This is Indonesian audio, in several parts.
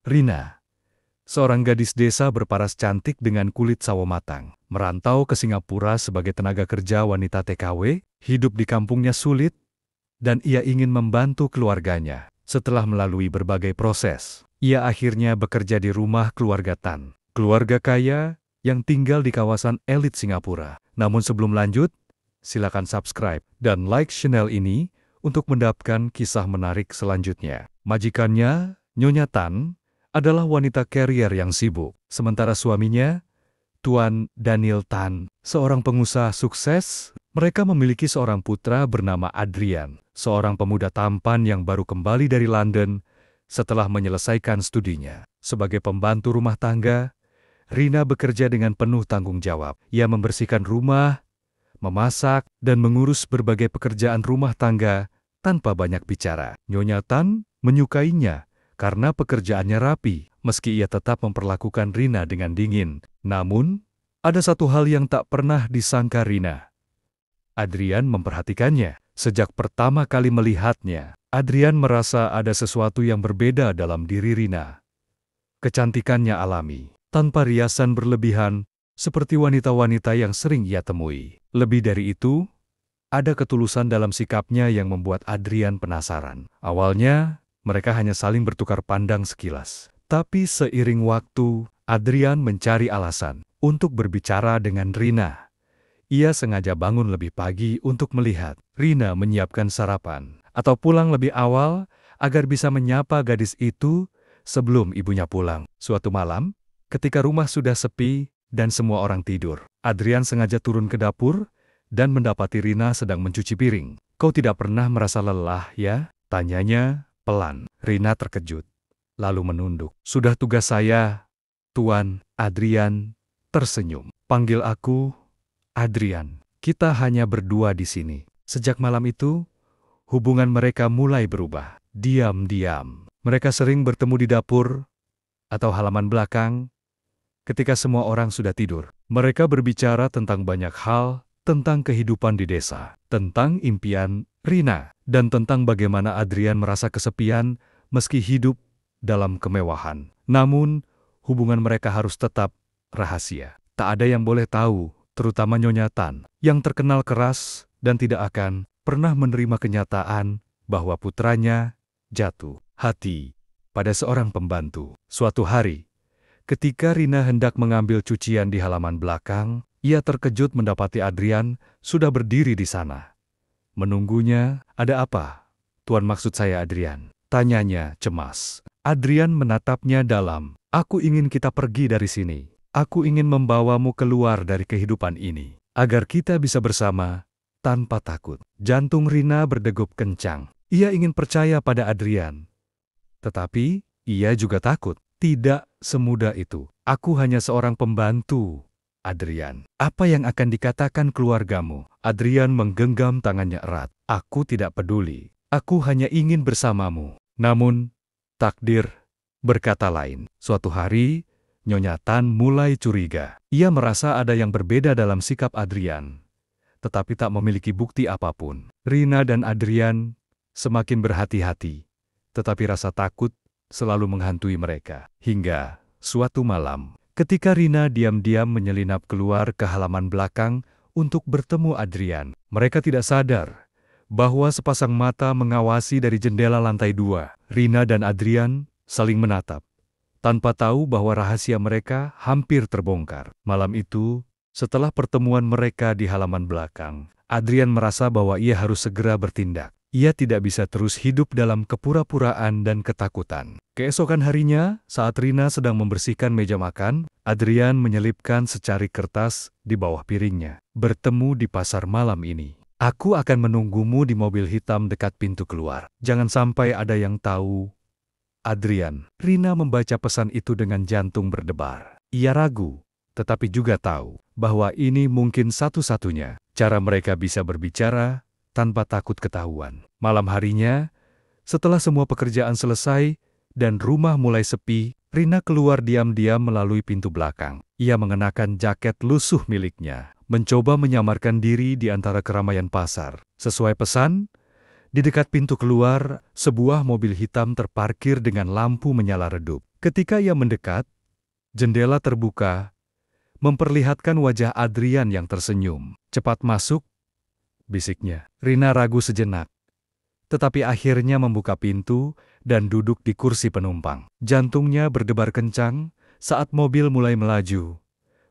Rina, seorang gadis desa berparas cantik dengan kulit sawo matang, merantau ke Singapura sebagai tenaga kerja wanita TKW, hidup di kampungnya sulit, dan ia ingin membantu keluarganya. Setelah melalui berbagai proses, ia akhirnya bekerja di rumah keluarga Tan, keluarga kaya yang tinggal di kawasan elit Singapura. Namun sebelum lanjut, silakan subscribe dan like channel ini untuk mendapatkan kisah menarik selanjutnya. Majikannya, Nyonya Tan, adalah wanita karier yang sibuk, sementara suaminya, Tuan Daniel Tan, seorang pengusaha sukses. Mereka memiliki seorang putra bernama Adrian, seorang pemuda tampan yang baru kembali dari London setelah menyelesaikan studinya. Sebagai pembantu rumah tangga, Rina bekerja dengan penuh tanggung jawab. Ia membersihkan rumah, memasak, dan mengurus berbagai pekerjaan rumah tangga tanpa banyak bicara. Nyonya Tan menyukainya karena pekerjaannya rapi, meski ia tetap memperlakukan Rina dengan dingin. Namun, ada satu hal yang tak pernah disangka Rina. Adrian memperhatikannya. Sejak pertama kali melihatnya, Adrian merasa ada sesuatu yang berbeda dalam diri Rina. Kecantikannya alami, tanpa riasan berlebihan, seperti wanita-wanita yang sering ia temui. Lebih dari itu, ada ketulusan dalam sikapnya yang membuat Adrian penasaran. Awalnya, mereka hanya saling bertukar pandang sekilas. Tapi seiring waktu, Adrian mencari alasan untuk berbicara dengan Rina. Ia sengaja bangun lebih pagi untuk melihat Rina menyiapkan sarapan atau pulang lebih awal agar bisa menyapa gadis itu sebelum ibunya pulang. Suatu malam, ketika rumah sudah sepi dan semua orang tidur, Adrian sengaja turun ke dapur dan mendapati Rina sedang mencuci piring. "Kau tidak pernah merasa lelah, ya?" tanyanya pelan. Rina terkejut, lalu menunduk. "Sudah tugas saya, Tuan." Adrian tersenyum. "Panggil aku Adrian. Kita hanya berdua di sini." Sejak malam itu, hubungan mereka mulai berubah. Diam-diam, mereka sering bertemu di dapur atau halaman belakang. Ketika semua orang sudah tidur, mereka berbicara tentang banyak hal, tentang kehidupan di desa, tentang impian Rina, dan tentang bagaimana Adrian merasa kesepian meski hidup dalam kemewahan. Namun, hubungan mereka harus tetap rahasia. Tak ada yang boleh tahu, terutama Nyonya Tan, yang terkenal keras dan tidak akan pernah menerima kenyataan bahwa putranya jatuh hati pada seorang pembantu. Suatu hari, ketika Rina hendak mengambil cucian di halaman belakang, ia terkejut mendapati Adrian sudah berdiri di sana. Menunggunya. "Ada apa, Tuan, maksud saya Adrian?" tanyanya cemas. Adrian menatapnya dalam. "Aku ingin kita pergi dari sini. Aku ingin membawamu keluar dari kehidupan ini, agar kita bisa bersama tanpa takut." Jantung Rina berdegup kencang. Ia ingin percaya pada Adrian. Tetapi, ia juga takut. "Tidak semudah itu. Aku hanya seorang pembantu, Adrian. Apa yang akan dikatakan keluargamu?" Adrian menggenggam tangannya erat. "Aku tidak peduli. Aku hanya ingin bersamamu." Namun, takdir berkata lain. Suatu hari, Nyonya Tan mulai curiga. Ia merasa ada yang berbeda dalam sikap Adrian, tetapi tak memiliki bukti apapun. Rina dan Adrian semakin berhati-hati, tetapi rasa takut selalu menghantui mereka. Hingga suatu malam, ketika Rina diam-diam menyelinap keluar ke halaman belakang untuk bertemu Adrian, mereka tidak sadar bahwa sepasang mata mengawasi dari jendela lantai 2. Rina dan Adrian saling menatap, tanpa tahu bahwa rahasia mereka hampir terbongkar. Malam itu, setelah pertemuan mereka di halaman belakang, Adrian merasa bahwa ia harus segera bertindak. Ia tidak bisa terus hidup dalam kepura-puraan dan ketakutan. Keesokan harinya, saat Rina sedang membersihkan meja makan, Adrian menyelipkan secari kertas di bawah piringnya. "Bertemu di pasar malam ini. Aku akan menunggumu di mobil hitam dekat pintu keluar. Jangan sampai ada yang tahu." Adrian. Rina membaca pesan itu dengan jantung berdebar. Ia ragu, tetapi juga tahu bahwa ini mungkin satu-satunya cara mereka bisa berbicara tanpa takut ketahuan. Malam harinya, setelah semua pekerjaan selesai dan rumah mulai sepi, Rina keluar diam-diam melalui pintu belakang. Ia mengenakan jaket lusuh miliknya, mencoba menyamarkan diri di antara keramaian pasar. Sesuai pesan, di dekat pintu keluar, sebuah mobil hitam terparkir dengan lampu menyala redup. Ketika ia mendekat, jendela terbuka, memperlihatkan wajah Adrian yang tersenyum. "Cepat masuk," bisiknya. Rina ragu sejenak, tetapi akhirnya membuka pintu dan duduk di kursi penumpang. Jantungnya berdebar kencang saat mobil mulai melaju,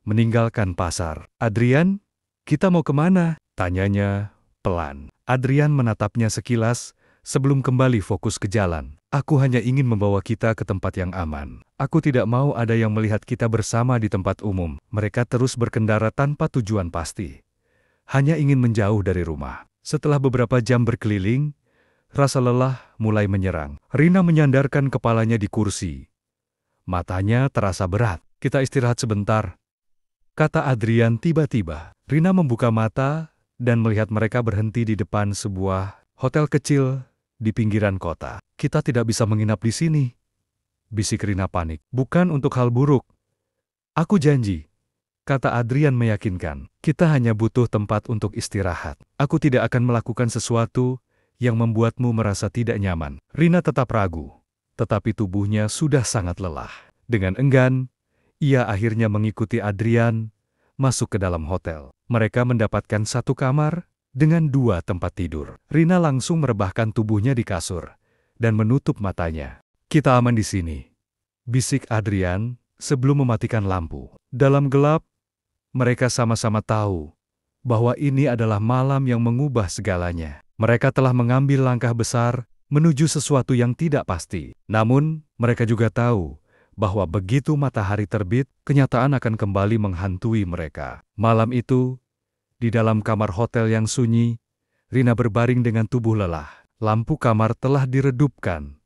meninggalkan pasar. "Adrian, kita mau kemana?" tanyanya pelan. Adrian menatapnya sekilas sebelum kembali fokus ke jalan. "Aku hanya ingin membawa kita ke tempat yang aman. Aku tidak mau ada yang melihat kita bersama di tempat umum." Mereka terus berkendara tanpa tujuan pasti. Hanya ingin menjauh dari rumah. Setelah beberapa jam berkeliling, rasa lelah mulai menyerang. Rina menyandarkan kepalanya di kursi. Matanya terasa berat. "Kita istirahat sebentar," kata Adrian tiba-tiba. Rina membuka mata dan melihat mereka berhenti di depan sebuah hotel kecil di pinggiran kota. "Kita tidak bisa menginap di sini," bisik Rina panik. "Bukan untuk hal buruk. Aku janji," kata Adrian meyakinkan. "Kita hanya butuh tempat untuk istirahat. Aku tidak akan melakukan sesuatu yang membuatmu merasa tidak nyaman." Rina tetap ragu, tetapi tubuhnya sudah sangat lelah. Dengan enggan, ia akhirnya mengikuti Adrian masuk ke dalam hotel. Mereka mendapatkan satu kamar dengan 2 tempat tidur. Rina langsung merebahkan tubuhnya di kasur dan menutup matanya. "Kita aman di sini," bisik Adrian sebelum mematikan lampu. Dalam gelap, mereka sama-sama tahu bahwa ini adalah malam yang mengubah segalanya. Mereka telah mengambil langkah besar menuju sesuatu yang tidak pasti. Namun, mereka juga tahu bahwa begitu matahari terbit, kenyataan akan kembali menghantui mereka. Malam itu, di dalam kamar hotel yang sunyi, Rina berbaring dengan tubuh lelah. Lampu kamar telah diredupkan,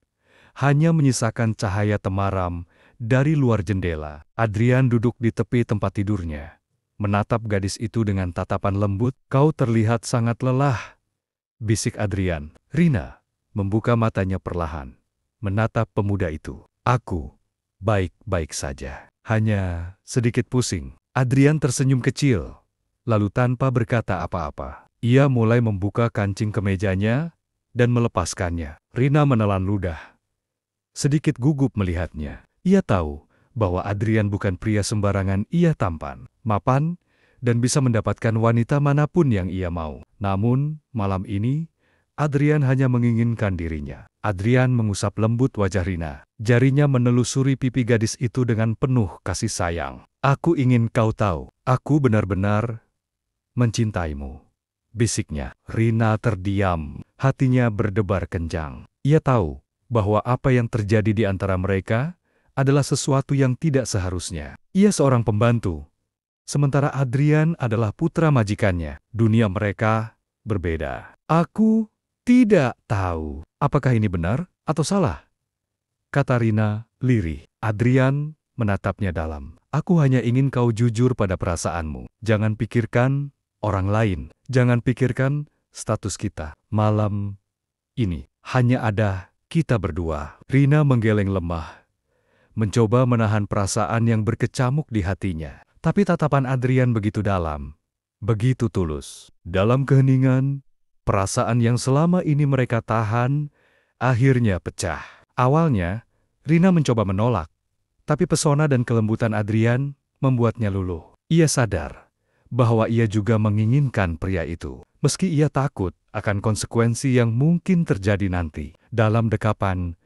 hanya menyisakan cahaya temaram dari luar jendela. Adrian duduk di tepi tempat tidurnya, menatap gadis itu dengan tatapan lembut. "Kau terlihat sangat lelah," bisik Adrian. Rina membuka matanya perlahan, menatap pemuda itu. "Aku baik-baik saja, hanya sedikit pusing." Adrian tersenyum kecil, lalu tanpa berkata apa-apa, ia mulai membuka kancing kemejanya dan melepaskannya. Rina menelan ludah, sedikit gugup melihatnya. Ia tahu bahwa Adrian bukan pria sembarangan. Ia tampan, mapan, dan bisa mendapatkan wanita manapun yang ia mau. Namun, malam ini, Adrian hanya menginginkan dirinya. Adrian mengusap lembut wajah Rina. Jarinya menelusuri pipi gadis itu dengan penuh kasih sayang. "Aku ingin kau tahu, aku benar-benar mencintaimu," bisiknya. Rina terdiam, hatinya berdebar kencang. Ia tahu bahwa apa yang terjadi di antara mereka adalah sesuatu yang tidak seharusnya. Ia seorang pembantu, sementara Adrian adalah putra majikannya. Dunia mereka berbeda. "Aku tidak tahu apakah ini benar atau salah," kata Rina lirih. Adrian menatapnya dalam. "Aku hanya ingin kau jujur pada perasaanmu. Jangan pikirkan orang lain. Jangan pikirkan status kita. Malam ini hanya ada kita berdua." Rina menggeleng lemah, mencoba menahan perasaan yang berkecamuk di hatinya. Tapi tatapan Adrian begitu dalam, begitu tulus. Dalam keheningan, perasaan yang selama ini mereka tahan akhirnya pecah. Awalnya, Rina mencoba menolak, tapi pesona dan kelembutan Adrian membuatnya luluh. Ia sadar bahwa ia juga menginginkan pria itu, meski ia takut akan konsekuensi yang mungkin terjadi nanti. Dalam dekapan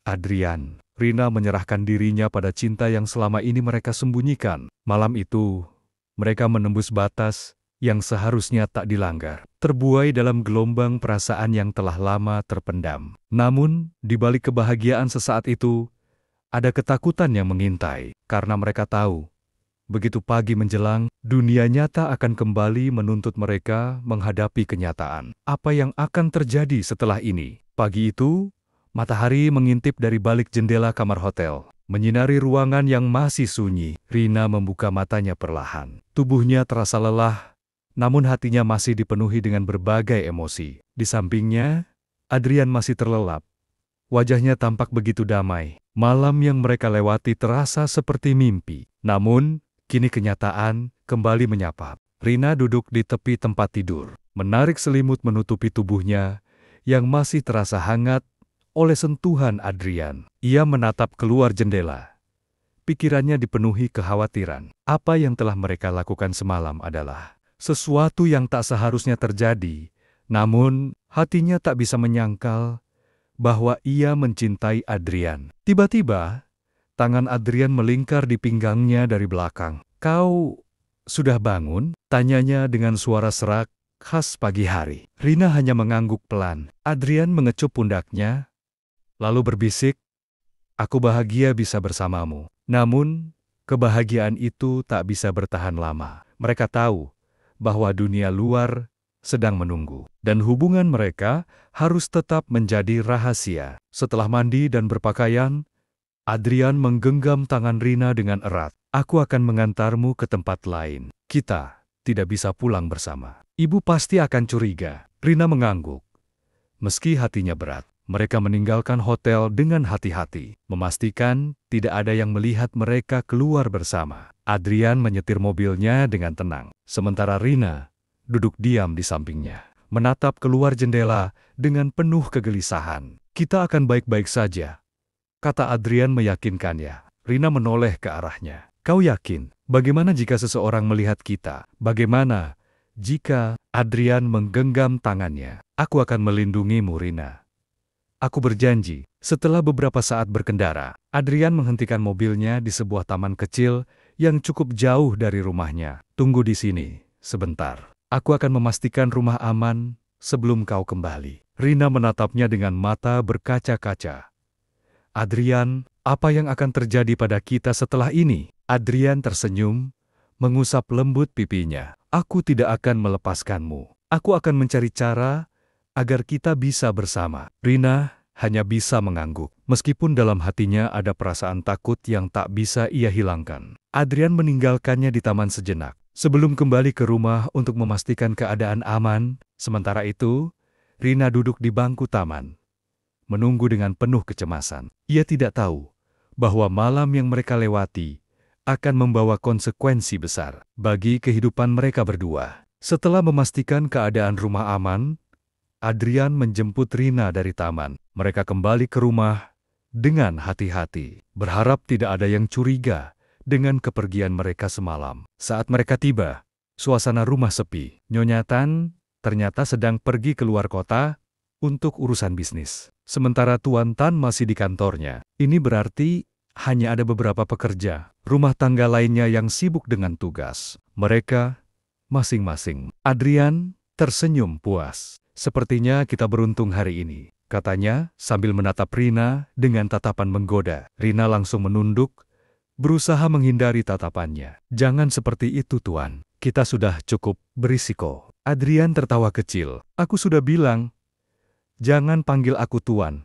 Adrian, Rina menyerahkan dirinya pada cinta yang selama ini mereka sembunyikan. Malam itu, mereka menembus batas yang seharusnya tak dilanggar, terbuai dalam gelombang perasaan yang telah lama terpendam. Namun, di balik kebahagiaan sesaat itu, ada ketakutan yang mengintai, karena mereka tahu, begitu pagi menjelang, dunia nyata akan kembali menuntut mereka menghadapi kenyataan. Apa yang akan terjadi setelah ini? Pagi itu, matahari mengintip dari balik jendela kamar hotel, menyinari ruangan yang masih sunyi. Rina membuka matanya perlahan. Tubuhnya terasa lelah, namun hatinya masih dipenuhi dengan berbagai emosi. Di sampingnya, Adrian masih terlelap. Wajahnya tampak begitu damai. Malam yang mereka lewati terasa seperti mimpi. Namun, kini kenyataan kembali menyapa. Rina duduk di tepi tempat tidur, menarik selimut menutupi tubuhnya yang masih terasa hangat oleh sentuhan Adrian. Ia menatap keluar jendela. Pikirannya dipenuhi kekhawatiran. Apa yang telah mereka lakukan semalam adalah sesuatu yang tak seharusnya terjadi. Namun, hatinya tak bisa menyangkal bahwa ia mencintai Adrian. Tiba-tiba, tangan Adrian melingkar di pinggangnya dari belakang. "Kau sudah bangun?" tanyanya dengan suara serak khas pagi hari. Rina hanya mengangguk pelan. Adrian mengecup pundaknya, lalu berbisik, "Aku bahagia bisa bersamamu." Namun, kebahagiaan itu tak bisa bertahan lama. Mereka tahu bahwa dunia luar sedang menunggu, dan hubungan mereka harus tetap menjadi rahasia. Setelah mandi dan berpakaian, Adrian menggenggam tangan Rina dengan erat. "Aku akan mengantarmu ke tempat lain. Kita tidak bisa pulang bersama. Ibu pasti akan curiga." Rina mengangguk. Meski hatinya berat, mereka meninggalkan hotel dengan hati-hati, memastikan tidak ada yang melihat mereka keluar bersama. Adrian menyetir mobilnya dengan tenang, sementara Rina duduk diam di sampingnya, menatap keluar jendela dengan penuh kegelisahan. "Kita akan baik-baik saja," kata Adrian meyakinkannya. Rina menoleh ke arahnya. "Kau yakin? Bagaimana jika seseorang melihat kita? Bagaimana jika..." Adrian menggenggam tangannya. "Aku akan melindungimu, Rina. Aku berjanji." Setelah beberapa saat berkendara, Adrian menghentikan mobilnya di sebuah taman kecil yang cukup jauh dari rumahnya. "Tunggu di sini sebentar. Aku akan memastikan rumah aman sebelum kau kembali." Rina menatapnya dengan mata berkaca-kaca. "Adrian, apa yang akan terjadi pada kita setelah ini?" Adrian tersenyum, mengusap lembut pipinya. "Aku tidak akan melepaskanmu. Aku akan mencari cara agar kita bisa bersama." Rina hanya bisa mengangguk, meskipun dalam hatinya ada perasaan takut yang tak bisa ia hilangkan. Adrian meninggalkannya di taman sejenak, sebelum kembali ke rumah untuk memastikan keadaan aman. Sementara itu, Rina duduk di bangku taman, menunggu dengan penuh kecemasan. Ia tidak tahu bahwa malam yang mereka lewati akan membawa konsekuensi besar bagi kehidupan mereka berdua. Setelah memastikan keadaan rumah aman, Adrian menjemput Rina dari taman. Mereka kembali ke rumah dengan hati-hati, berharap tidak ada yang curiga dengan kepergian mereka semalam. Saat mereka tiba, suasana rumah sepi. Nyonya Tan ternyata sedang pergi keluar kota untuk urusan bisnis. Sementara Tuan Tan masih di kantornya. Ini berarti hanya ada beberapa pekerja rumah tangga lainnya yang sibuk dengan tugas mereka masing-masing. Adrian tersenyum puas. "Sepertinya kita beruntung hari ini," katanya sambil menatap Rina dengan tatapan menggoda. Rina langsung menunduk, berusaha menghindari tatapannya. "Jangan seperti itu, Tuan. Kita sudah cukup berisiko." Adrian tertawa kecil. "Aku sudah bilang, jangan panggil aku Tuan.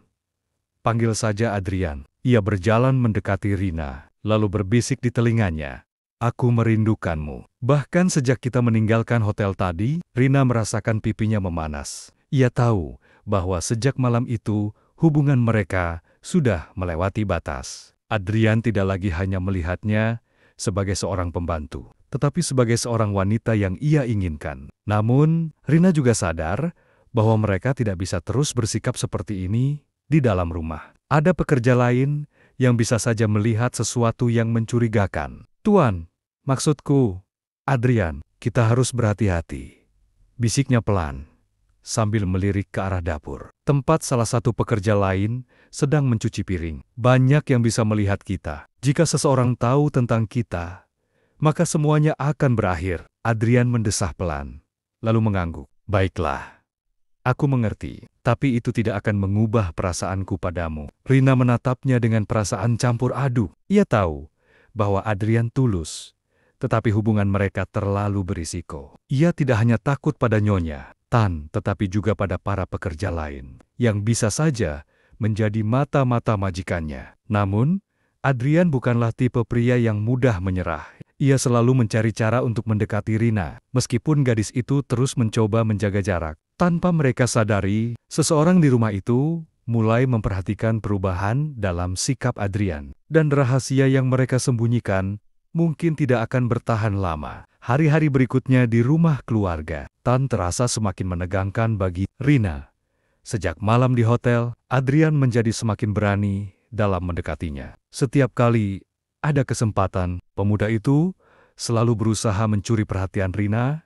Panggil saja Adrian." Ia berjalan mendekati Rina, lalu berbisik di telinganya. "Aku merindukanmu." Bahkan sejak kita meninggalkan hotel tadi, Rina merasakan pipinya memanas. Ia tahu bahwa sejak malam itu, hubungan mereka sudah melewati batas. Adrian tidak lagi hanya melihatnya sebagai seorang pembantu, tetapi sebagai seorang wanita yang ia inginkan. Namun, Rina juga sadar bahwa mereka tidak bisa terus bersikap seperti ini di dalam rumah. Ada pekerja lain yang bisa saja melihat sesuatu yang mencurigakan. "Tuan, maksudku, Adrian, kita harus berhati-hati," bisiknya pelan, sambil melirik ke arah dapur. Tempat salah satu pekerja lain sedang mencuci piring. "Banyak yang bisa melihat kita. Jika seseorang tahu tentang kita, maka semuanya akan berakhir." Adrian mendesah pelan, lalu mengangguk. "Baiklah. Aku mengerti, tapi itu tidak akan mengubah perasaanku padamu." Rina menatapnya dengan perasaan campur aduk. Ia tahu bahwa Adrian tulus, tetapi hubungan mereka terlalu berisiko. Ia tidak hanya takut pada Nyonya Tan, tetapi juga pada para pekerja lain yang bisa saja menjadi mata-mata majikannya. Namun, Adrian bukanlah tipe pria yang mudah menyerah. Ia selalu mencari cara untuk mendekati Rina, meskipun gadis itu terus mencoba menjaga jarak. Tanpa mereka sadari, seseorang di rumah itu mulai memperhatikan perubahan dalam sikap Adrian. Dan rahasia yang mereka sembunyikan mungkin tidak akan bertahan lama. Hari-hari berikutnya di rumah keluarga, Tan terasa semakin menegangkan bagi Rina. Sejak malam di hotel, Adrian menjadi semakin berani dalam mendekatinya. Setiap kali ada kesempatan, pemuda itu selalu berusaha mencuri perhatian Rina,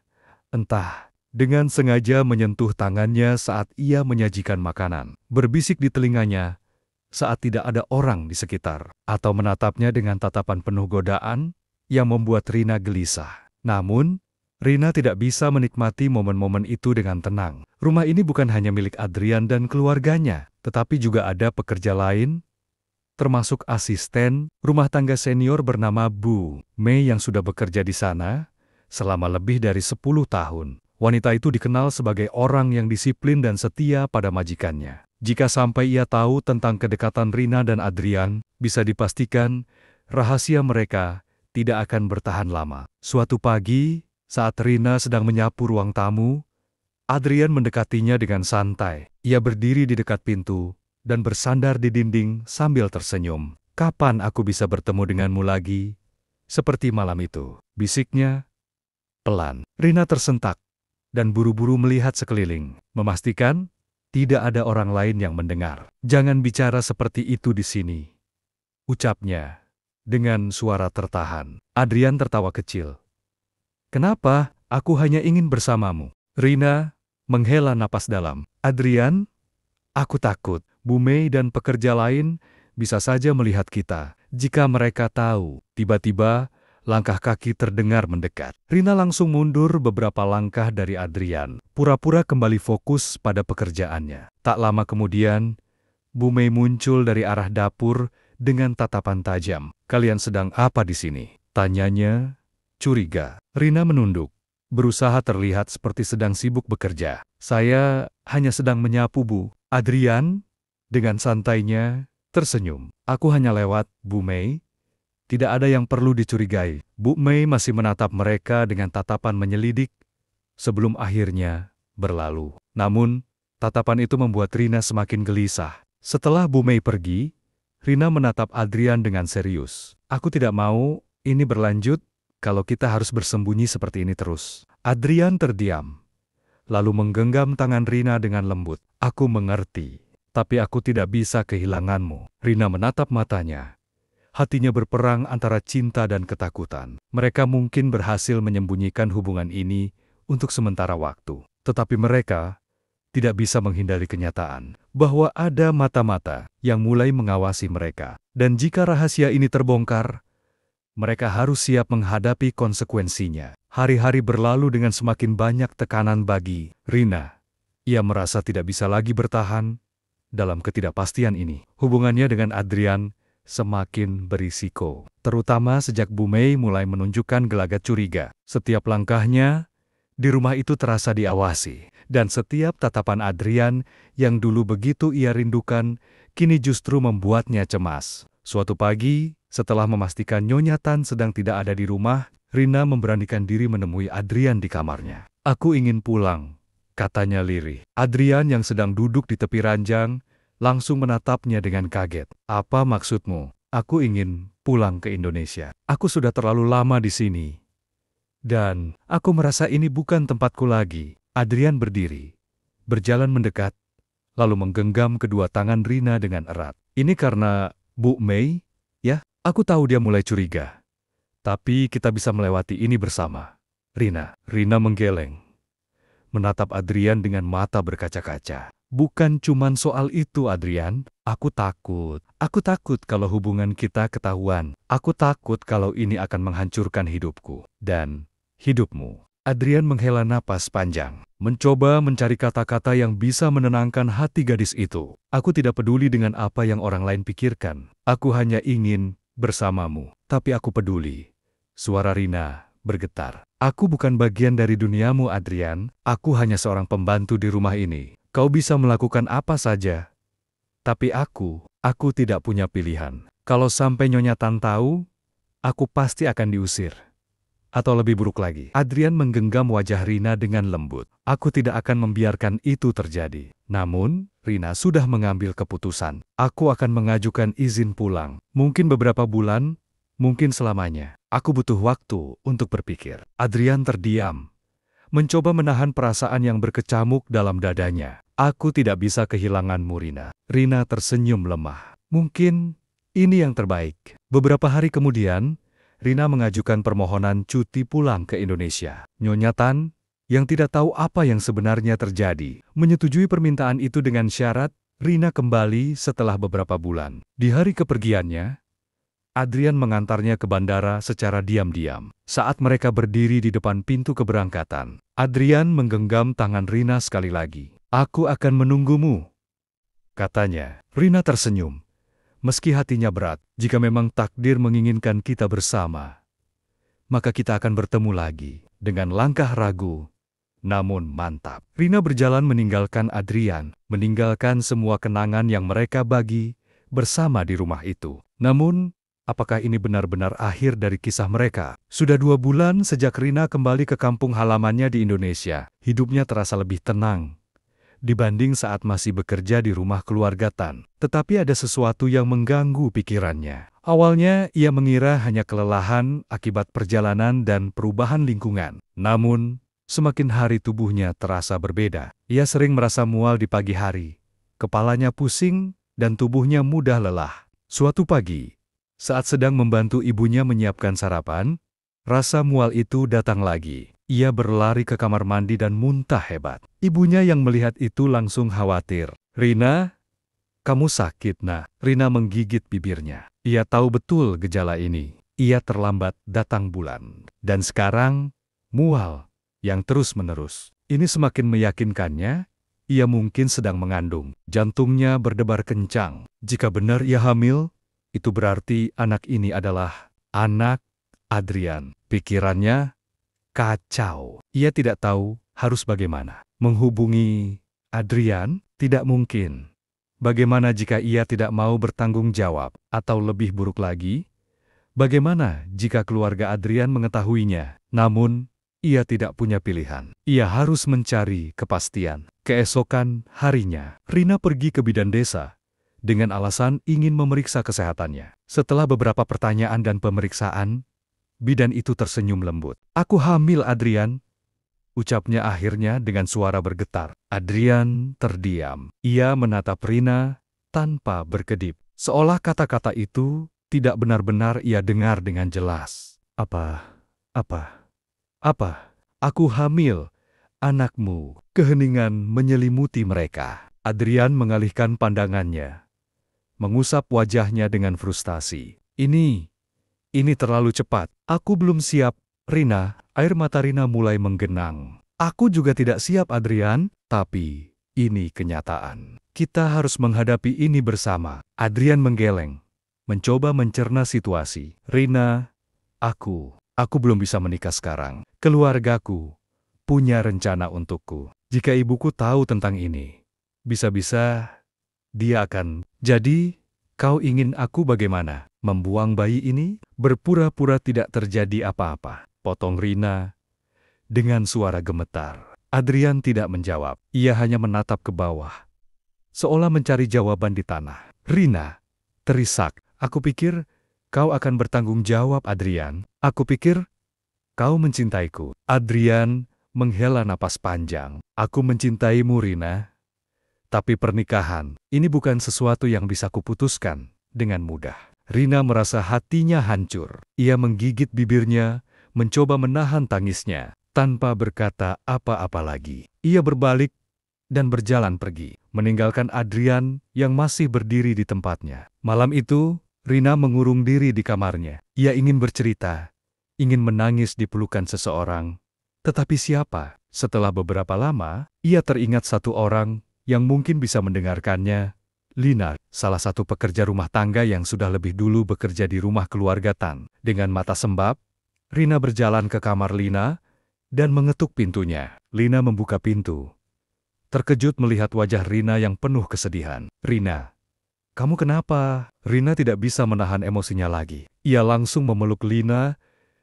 entah dengan sengaja menyentuh tangannya saat ia menyajikan makanan, berbisik di telinganya saat tidak ada orang di sekitar, atau menatapnya dengan tatapan penuh godaan yang membuat Rina gelisah. Namun, Rina tidak bisa menikmati momen-momen itu dengan tenang. Rumah ini bukan hanya milik Adrian dan keluarganya, tetapi juga ada pekerja lain, termasuk asisten rumah tangga senior bernama Bu Mei yang sudah bekerja di sana selama lebih dari 10 tahun. Wanita itu dikenal sebagai orang yang disiplin dan setia pada majikannya. Jika sampai ia tahu tentang kedekatan Rina dan Adrian, bisa dipastikan rahasia mereka tidak akan bertahan lama. Suatu pagi, saat Rina sedang menyapu ruang tamu, Adrian mendekatinya dengan santai. Ia berdiri di dekat pintu dan bersandar di dinding sambil tersenyum. "Kapan aku bisa bertemu denganmu lagi? Seperti malam itu," bisiknya pelan. Rina tersentak dan buru-buru melihat sekeliling, memastikan tidak ada orang lain yang mendengar. "Jangan bicara seperti itu di sini," ucapnya dengan suara tertahan. Adrian tertawa kecil. "Kenapa? Aku hanya ingin bersamamu." Rina menghela napas dalam. "Adrian, aku takut Bu Mei dan pekerja lain bisa saja melihat kita. Jika mereka tahu." Tiba-tiba, langkah kaki terdengar mendekat. Rina langsung mundur beberapa langkah dari Adrian, pura-pura kembali fokus pada pekerjaannya. Tak lama kemudian, Bu Mei muncul dari arah dapur dengan tatapan tajam. "Kalian sedang apa di sini?" tanyanya, curiga. Rina menunduk, berusaha terlihat seperti sedang sibuk bekerja. "Saya hanya sedang menyapu, Bu." Adrian, dengan santainya, tersenyum. "Aku hanya lewat, Bu Mei. Tidak ada yang perlu dicurigai." Bu Mei masih menatap mereka dengan tatapan menyelidik sebelum akhirnya berlalu. Namun, tatapan itu membuat Rina semakin gelisah. Setelah Bu Mei pergi, Rina menatap Adrian dengan serius. "Aku tidak mau ini berlanjut kalau kita harus bersembunyi seperti ini terus." Adrian terdiam, lalu menggenggam tangan Rina dengan lembut. "Aku mengerti, tapi aku tidak bisa kehilanganmu." Rina menatap matanya. Hatinya berperang antara cinta dan ketakutan. Mereka mungkin berhasil menyembunyikan hubungan ini untuk sementara waktu. Tetapi mereka tidak bisa menghindari kenyataan bahwa ada mata-mata yang mulai mengawasi mereka. Dan jika rahasia ini terbongkar, mereka harus siap menghadapi konsekuensinya. Hari-hari berlalu dengan semakin banyak tekanan bagi Rina. Ia merasa tidak bisa lagi bertahan dalam ketidakpastian ini. Hubungannya dengan Adrian semakin berisiko, terutama sejak Bu Mei mulai menunjukkan gelagat curiga. Setiap langkahnya di rumah itu terasa diawasi, dan setiap tatapan Adrian yang dulu begitu ia rindukan, kini justru membuatnya cemas. Suatu pagi, setelah memastikan Nyonya Tan sedang tidak ada di rumah, Rina memberanikan diri menemui Adrian di kamarnya. "Aku ingin pulang," katanya lirih. Adrian yang sedang duduk di tepi ranjang langsung menatapnya dengan kaget. "Apa maksudmu?" "Aku ingin pulang ke Indonesia. Aku sudah terlalu lama di sini. Dan aku merasa ini bukan tempatku lagi." Adrian berdiri, berjalan mendekat, lalu menggenggam kedua tangan Rina dengan erat. "Ini karena Bu Mei, ya?" "Aku tahu dia mulai curiga. Tapi kita bisa melewati ini bersama, Rina." Rina menggeleng, menatap Adrian dengan mata berkaca-kaca. "Bukan cuman soal itu, Adrian. Aku takut. Aku takut kalau hubungan kita ketahuan. Aku takut kalau ini akan menghancurkan hidupku dan hidupmu." Adrian menghela napas panjang, mencoba mencari kata-kata yang bisa menenangkan hati gadis itu. "Aku tidak peduli dengan apa yang orang lain pikirkan. Aku hanya ingin bersamamu." "Tapi aku peduli." Suara Rina bergetar. "Aku bukan bagian dari duniamu, Adrian. Aku hanya seorang pembantu di rumah ini. Kau bisa melakukan apa saja. Tapi aku tidak punya pilihan. Kalau sampai Nyonya Tan tahu, aku pasti akan diusir. Atau lebih buruk lagi." Adrian menggenggam wajah Rina dengan lembut. "Aku tidak akan membiarkan itu terjadi." Namun, Rina sudah mengambil keputusan. "Aku akan mengajukan izin pulang. Mungkin beberapa bulan, mungkin selamanya. Aku butuh waktu untuk berpikir." Adrian terdiam, mencoba menahan perasaan yang berkecamuk dalam dadanya. Aku tidak bisa kehilanganmu, Rina. Rina tersenyum lemah. Mungkin ini yang terbaik. Beberapa hari kemudian, Rina mengajukan permohonan cuti pulang ke Indonesia. Nyonya Tan, yang tidak tahu apa yang sebenarnya terjadi, menyetujui permintaan itu dengan syarat Rina kembali setelah beberapa bulan. Di hari kepergiannya, Adrian mengantarnya ke bandara secara diam-diam. Saat mereka berdiri di depan pintu keberangkatan, Adrian menggenggam tangan Rina sekali lagi. "Aku akan menunggumu," katanya. Rina tersenyum. Meski hatinya berat, jika memang takdir menginginkan kita bersama, maka kita akan bertemu lagi. Dengan langkah ragu, namun mantap, Rina berjalan meninggalkan Adrian, meninggalkan semua kenangan yang mereka bagi bersama di rumah itu. Namun, apakah ini benar-benar akhir dari kisah mereka? Sudah 2 bulan sejak Rina kembali ke kampung halamannya di Indonesia. Hidupnya terasa lebih tenang dibanding saat masih bekerja di rumah keluarga Tan. Tetapi ada sesuatu yang mengganggu pikirannya. Awalnya ia mengira hanya kelelahan akibat perjalanan dan perubahan lingkungan. Namun, semakin hari tubuhnya terasa berbeda. Ia sering merasa mual di pagi hari, kepalanya pusing, dan tubuhnya mudah lelah. Suatu pagi, saat sedang membantu ibunya menyiapkan sarapan, rasa mual itu datang lagi. Ia berlari ke kamar mandi dan muntah hebat. Ibunya yang melihat itu langsung khawatir. "Rina, kamu sakit, Nak?" Rina menggigit bibirnya. Ia tahu betul gejala ini. Ia terlambat datang bulan. Dan sekarang, mual yang terus-menerus. Ini semakin meyakinkannya, ia mungkin sedang mengandung. Jantungnya berdebar kencang. Jika benar ia hamil, itu berarti anak ini adalah anak Adrian. Pikirannya kacau. Ia tidak tahu harus bagaimana. Menghubungi Adrian tidak mungkin. Bagaimana jika ia tidak mau bertanggung jawab? Atau lebih buruk lagi, bagaimana jika keluarga Adrian mengetahuinya? Namun, ia tidak punya pilihan. Ia harus mencari kepastian. Keesokan harinya, Rina pergi ke bidan desa dengan alasan ingin memeriksa kesehatannya. Setelah beberapa pertanyaan dan pemeriksaan, bidan itu tersenyum lembut. "Aku hamil, Adrian," ucapnya akhirnya dengan suara bergetar. Adrian terdiam. Ia menatap Rina tanpa berkedip. Seolah kata-kata itu tidak benar-benar ia dengar dengan jelas. Apa? Aku hamil, anakmu." Keheningan menyelimuti mereka. Adrian mengalihkan pandangannya, mengusap wajahnya dengan frustasi. Ini terlalu cepat. "Aku belum siap, Rina." Air mata Rina mulai menggenang. "Aku juga tidak siap, Adrian. Tapi ini kenyataan. Kita harus menghadapi ini bersama." Adrian menggeleng, mencoba mencerna situasi. "Rina, aku belum bisa menikah sekarang. Keluargaku punya rencana untukku. Jika ibuku tahu tentang ini, bisa-bisa dia akan..." "Jadi, kau ingin aku bagaimana? Membuang bayi ini?" "Berpura-pura tidak terjadi apa-apa," potong Rina dengan suara gemetar. Adrian tidak menjawab. Ia hanya menatap ke bawah, seolah mencari jawaban di tanah. Rina terisak. "Aku pikir kau akan bertanggung jawab, Adrian. Aku pikir kau mencintaiku." Adrian menghela napas panjang. "Aku mencintaimu, Rina. Tapi pernikahan, ini bukan sesuatu yang bisa kuputuskan dengan mudah." Rina merasa hatinya hancur. Ia menggigit bibirnya, mencoba menahan tangisnya, tanpa berkata apa-apa lagi. Ia berbalik dan berjalan pergi, meninggalkan Adrian yang masih berdiri di tempatnya. Malam itu, Rina mengurung diri di kamarnya. Ia ingin bercerita, ingin menangis di pelukan seseorang. Tetapi siapa? Setelah beberapa lama, ia teringat satu orang yang mungkin bisa mendengarkannya. Lina, salah satu pekerja rumah tangga yang sudah lebih dulu bekerja di rumah keluarga Tan. Dengan mata sembab, Rina berjalan ke kamar Lina dan mengetuk pintunya. Lina membuka pintu, terkejut melihat wajah Rina yang penuh kesedihan. "Rina, kamu kenapa?" Rina tidak bisa menahan emosinya lagi. Ia langsung memeluk Lina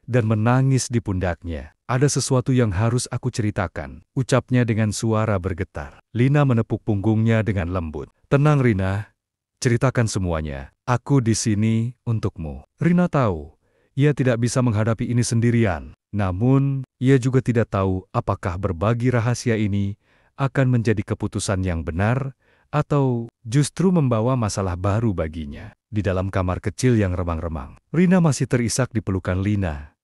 dan menangis di pundaknya. "Ada sesuatu yang harus aku ceritakan," ucapnya dengan suara bergetar. Lina menepuk punggungnya dengan lembut. "Tenang, Rina. Ceritakan semuanya. Aku di sini untukmu." Rina tahu, ia tidak bisa menghadapi ini sendirian. Namun, ia juga tidak tahu apakah berbagi rahasia ini akan menjadi keputusan yang benar atau justru membawa masalah baru baginya. Di dalam kamar kecil yang remang-remang, Rina masih terisak di pelukan Lina.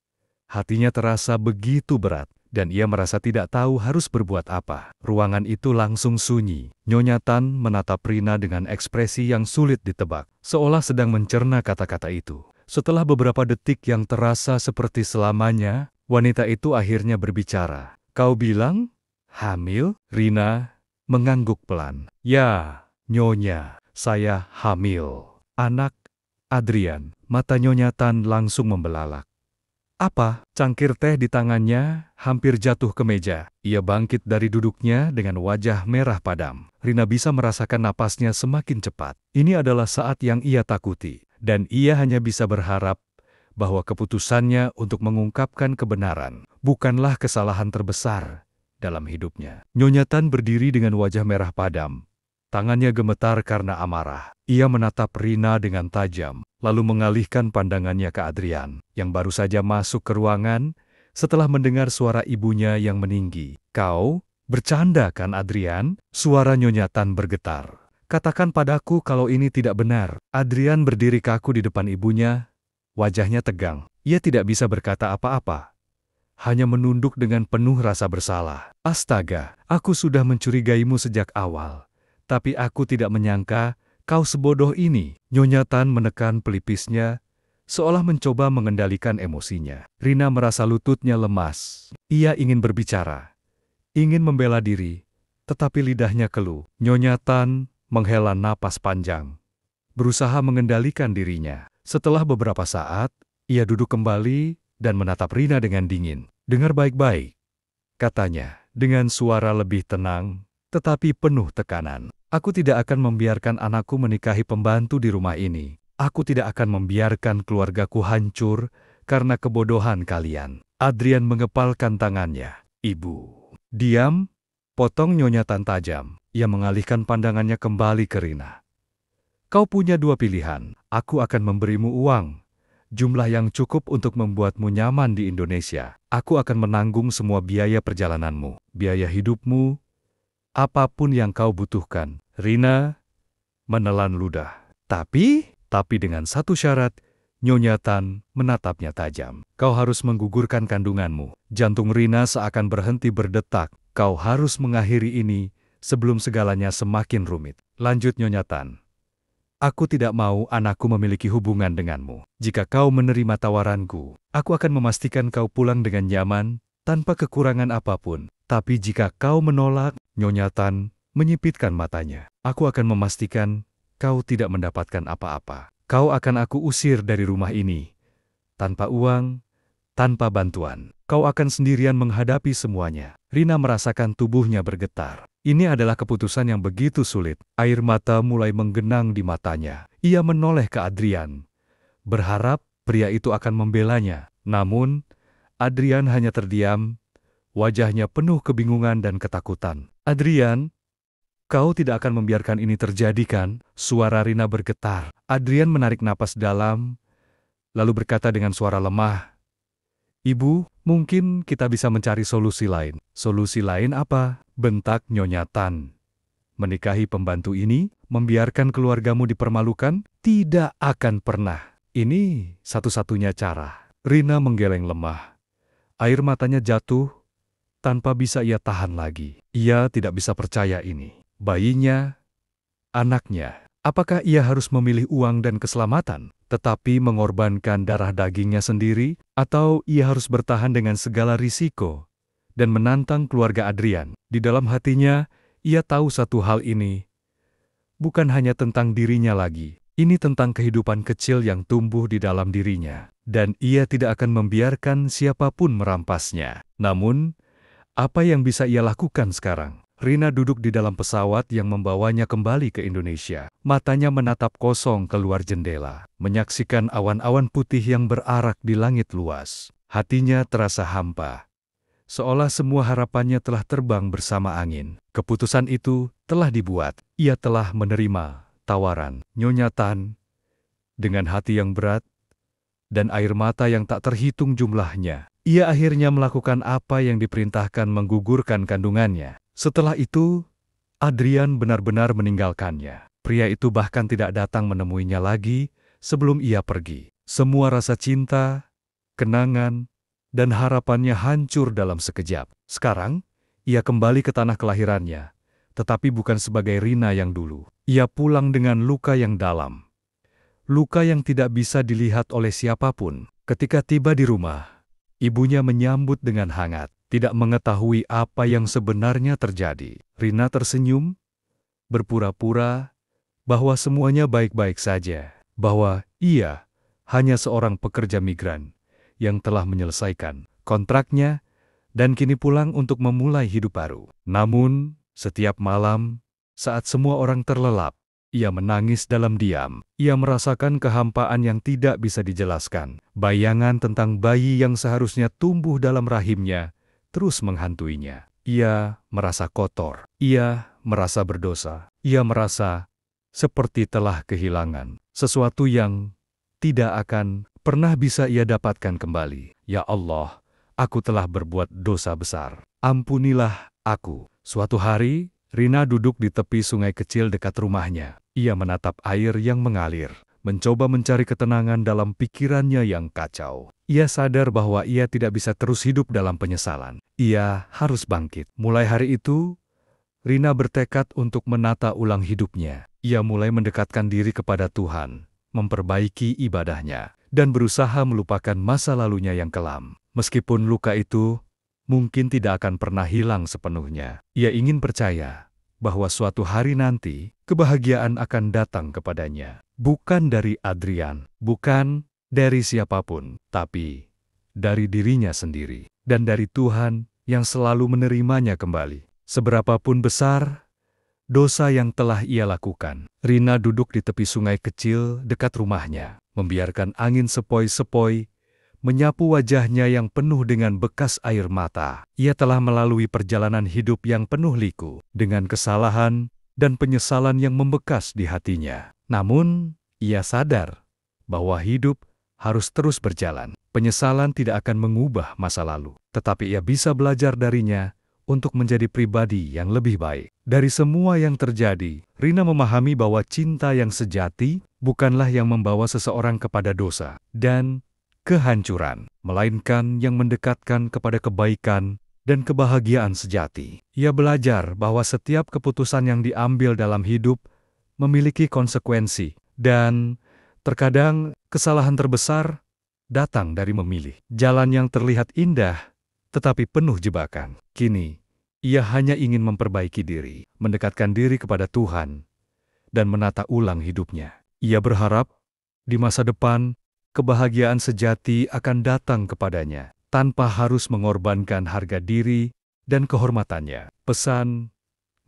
Hatinya terasa begitu berat, dan ia merasa tidak tahu harus berbuat apa. Ruangan itu langsung sunyi. Nyonya Tan menatap Rina dengan ekspresi yang sulit ditebak, seolah sedang mencerna kata-kata itu. Setelah beberapa detik yang terasa seperti selamanya, wanita itu akhirnya berbicara. "Kau bilang hamil?" Rina mengangguk pelan. "Ya, Nyonya, saya hamil. Anak Adrian." Mata Nyonya Tan langsung membelalak. "Apa?" Cangkir teh di tangannya hampir jatuh ke meja. Ia bangkit dari duduknya dengan wajah merah padam. Rina bisa merasakan napasnya semakin cepat. Ini adalah saat yang ia takuti, dan ia hanya bisa berharap bahwa keputusannya untuk mengungkapkan kebenaran bukanlah kesalahan terbesar dalam hidupnya. Nyonya Tan berdiri dengan wajah merah padam. Tangannya gemetar karena amarah. Ia menatap Rina dengan tajam, lalu mengalihkan pandangannya ke Adrian, yang baru saja masuk ke ruangan setelah mendengar suara ibunya yang meninggi. "Kau bercanda kan, Adrian?" Suara Nyonya Tan bergetar. "Katakan padaku kalau ini tidak benar." Adrian berdiri kaku di depan ibunya, wajahnya tegang. Ia tidak bisa berkata apa-apa, hanya menunduk dengan penuh rasa bersalah. "Astaga, aku sudah mencurigaimu sejak awal. Tapi aku tidak menyangka kau sebodoh ini." Nyonya Tan menekan pelipisnya, seolah mencoba mengendalikan emosinya. Rina merasa lututnya lemas. Ia ingin berbicara, ingin membela diri, tetapi lidahnya keluh. Nyonya Tan menghela napas panjang, berusaha mengendalikan dirinya. Setelah beberapa saat, ia duduk kembali dan menatap Rina dengan dingin. "Dengar baik-baik," katanya, dengan suara lebih tenang tetapi penuh tekanan. "Aku tidak akan membiarkan anakku menikahi pembantu di rumah ini. Aku tidak akan membiarkan keluargaku hancur karena kebodohan kalian." Adrian mengepalkan tangannya. "Ibu." "Diam," potong Nyonya Tan tajam. Ia mengalihkan pandangannya kembali ke Rina. "Kau punya dua pilihan. Aku akan memberimu uang, jumlah yang cukup untuk membuatmu nyaman di Indonesia. Aku akan menanggung semua biaya perjalananmu, biaya hidupmu, apapun yang kau butuhkan." Rina menelan ludah. Tapi dengan satu syarat." Nyonya Tan menatapnya tajam. "Kau harus menggugurkan kandunganmu." Jantung Rina seakan berhenti berdetak. "Kau harus mengakhiri ini sebelum segalanya semakin rumit." Lanjut Nyonya Tan. "Aku tidak mau anakku memiliki hubungan denganmu. Jika kau menerima tawaranku, aku akan memastikan kau pulang dengan nyaman, tanpa kekurangan apapun. Tapi jika kau menolak," Nyonya Tan menyipitkan matanya, "aku akan memastikan kau tidak mendapatkan apa-apa. Kau akan aku usir dari rumah ini. Tanpa uang, tanpa bantuan. Kau akan sendirian menghadapi semuanya." Rina merasakan tubuhnya bergetar. Ini adalah keputusan yang begitu sulit. Air mata mulai menggenang di matanya. Ia menoleh ke Adrian, berharap pria itu akan membelanya. Namun, Adrian hanya terdiam, wajahnya penuh kebingungan dan ketakutan. "Adrian, kau tidak akan membiarkan ini terjadi kan?" Suara Rina bergetar. Adrian menarik napas dalam, lalu berkata dengan suara lemah, "Ibu, mungkin kita bisa mencari solusi lain." "Solusi lain apa?" bentak Nyonya Tan. "Menikahi pembantu ini? Membiarkan keluargamu dipermalukan? Tidak akan pernah. Ini satu-satunya cara." Rina menggeleng lemah. Air matanya jatuh, tanpa bisa ia tahan lagi. Ia tidak bisa percaya ini. Bayinya, anaknya. Apakah ia harus memilih uang dan keselamatan, tetapi mengorbankan darah dagingnya sendiri? Atau ia harus bertahan dengan segala risiko dan menantang keluarga Adrian? Di dalam hatinya, ia tahu satu hal ini bukan hanya tentang dirinya lagi. Ini tentang kehidupan kecil yang tumbuh di dalam dirinya. Dan ia tidak akan membiarkan siapapun merampasnya. Namun, apa yang bisa ia lakukan sekarang? Rina duduk di dalam pesawat yang membawanya kembali ke Indonesia. Matanya menatap kosong keluar jendela, menyaksikan awan-awan putih yang berarak di langit luas. Hatinya terasa hampa, seolah semua harapannya telah terbang bersama angin. Keputusan itu telah dibuat. Ia telah menerima tawaran Nyonya Tan dengan hati yang berat dan air mata yang tak terhitung jumlahnya. Ia akhirnya melakukan apa yang diperintahkan, menggugurkan kandungannya. Setelah itu, Adrian benar-benar meninggalkannya. Pria itu bahkan tidak datang menemuinya lagi sebelum ia pergi. Semua rasa cinta, kenangan, dan harapannya hancur dalam sekejap. Sekarang, ia kembali ke tanah kelahirannya, tetapi bukan sebagai Rina yang dulu. Ia pulang dengan luka yang dalam. Luka yang tidak bisa dilihat oleh siapapun. Ketika tiba di rumah, ibunya menyambut dengan hangat, tidak mengetahui apa yang sebenarnya terjadi. Rina tersenyum, berpura-pura bahwa semuanya baik-baik saja, bahwa ia hanya seorang pekerja migran yang telah menyelesaikan kontraknya dan kini pulang untuk memulai hidup baru. Namun, setiap malam, saat semua orang terlelap, ia menangis dalam diam. Ia merasakan kehampaan yang tidak bisa dijelaskan. Bayangan tentang bayi yang seharusnya tumbuh dalam rahimnya terus menghantuinya. Ia merasa kotor. Ia merasa berdosa. Ia merasa seperti telah kehilangan sesuatu yang tidak akan pernah bisa ia dapatkan kembali. Ya Allah, aku telah berbuat dosa besar. Ampunilah aku. Suatu hari, Rina duduk di tepi sungai kecil dekat rumahnya. Ia menatap air yang mengalir, mencoba mencari ketenangan dalam pikirannya yang kacau. Ia sadar bahwa ia tidak bisa terus hidup dalam penyesalan. Ia harus bangkit. Mulai hari itu, Rina bertekad untuk menata ulang hidupnya. Ia mulai mendekatkan diri kepada Tuhan, memperbaiki ibadahnya, dan berusaha melupakan masa lalunya yang kelam. Meskipun luka itu mungkin tidak akan pernah hilang sepenuhnya, ia ingin percaya bahwa suatu hari nanti, kebahagiaan akan datang kepadanya. Bukan dari Adrian, bukan dari siapapun, tapi dari dirinya sendiri, dan dari Tuhan yang selalu menerimanya kembali. Seberapapun besar dosa yang telah ia lakukan, Rina duduk di tepi sungai kecil dekat rumahnya, membiarkan angin sepoi-sepoi menyapu wajahnya yang penuh dengan bekas air mata. Ia telah melalui perjalanan hidup yang penuh liku, dengan kesalahan dan penyesalan yang membekas di hatinya. Namun, ia sadar bahwa hidup harus terus berjalan. Penyesalan tidak akan mengubah masa lalu, tetapi ia bisa belajar darinya untuk menjadi pribadi yang lebih baik. Dari semua yang terjadi, Rina memahami bahwa cinta yang sejati bukanlah yang membawa seseorang kepada dosa dan kehancuran, melainkan yang mendekatkan kepada kebaikan dan kebahagiaan sejati. Ia belajar bahwa setiap keputusan yang diambil dalam hidup memiliki konsekuensi, dan terkadang kesalahan terbesar datang dari memilih jalan yang terlihat indah tetapi penuh jebakan. Kini, ia hanya ingin memperbaiki diri, mendekatkan diri kepada Tuhan, dan menata ulang hidupnya. Ia berharap di masa depan kebahagiaan sejati akan datang kepadanya, tanpa harus mengorbankan harga diri dan kehormatannya. Pesan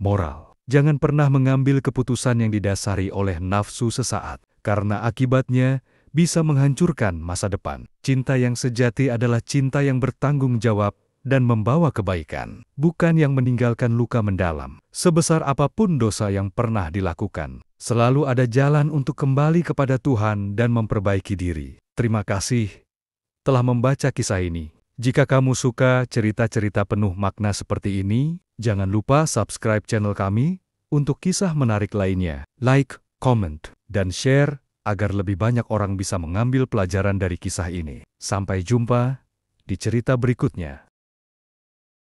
moral: jangan pernah mengambil keputusan yang didasari oleh nafsu sesaat, karena akibatnya bisa menghancurkan masa depan. Cinta yang sejati adalah cinta yang bertanggung jawab dan membawa kebaikan, bukan yang meninggalkan luka mendalam. Sebesar apapun dosa yang pernah dilakukan, selalu ada jalan untuk kembali kepada Tuhan dan memperbaiki diri. Terima kasih telah membaca kisah ini. Jika kamu suka cerita-cerita penuh makna seperti ini, jangan lupa subscribe channel kami untuk kisah menarik lainnya. Like, comment, dan share agar lebih banyak orang bisa mengambil pelajaran dari kisah ini. Sampai jumpa di cerita berikutnya.